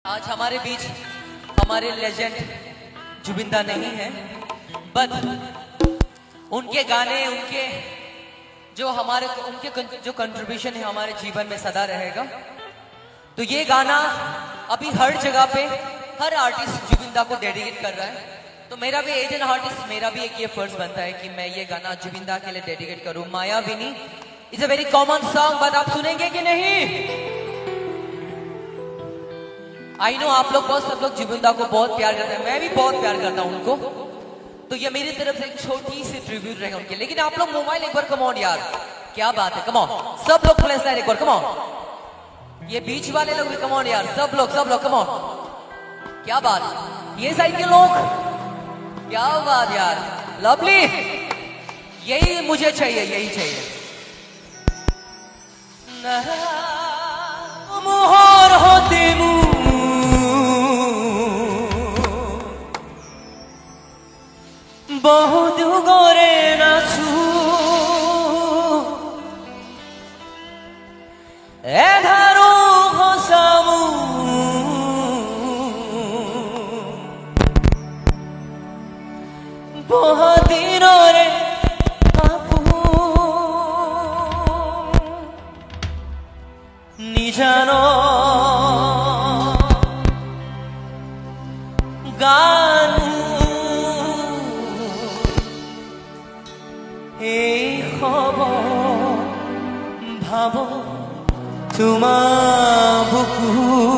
आज हमारे बीच हमारे लेजेंड जुबिंदा नहीं है, बट उनके गाने, उनके जो कंट्रीब्यूशन है हमारे जीवन में सदा रहेगा। तो ये गाना अभी हर जगह पे हर आर्टिस्ट जुबिंदा को डेडिकेट कर रहा है। तो मेरा भी एज एन आर्टिस्ट, मेरा भी एक ये फर्ज बनता है कि मैं ये गाना जुबिंदा के लिए डेडिकेट करूं। Mayavini is a very common song, but आप सुनेंगे कि नहीं? आई नो आप लोग सब लोग जुबिंदा को बहुत प्यार करते हैं, मैं भी बहुत प्यार करता हूं उनको। तो ये मेरी तरफ से एक छोटी सी ट्रिब्यूट रहेगा उनके। लेकिन आप लोग मोबाइल एक बार कम ऑन यार, क्या बात है, कम ऑन सब लोग फ्लैश लाइट एक बार कम ऑन। ये बीच वाले लोग भी कम ऑन यार, सब लोग कम ऑन। क्या बात, ये साइड के लोग, क्या बात यार, लवली, यही मुझे चाहिए, यही चाहिए। मोहर होते बहुत गोरे नाचू एधारो हसामू बहुत दिनों रे आपू निजानो गानू এই খবর ভাবো তোমার বুকু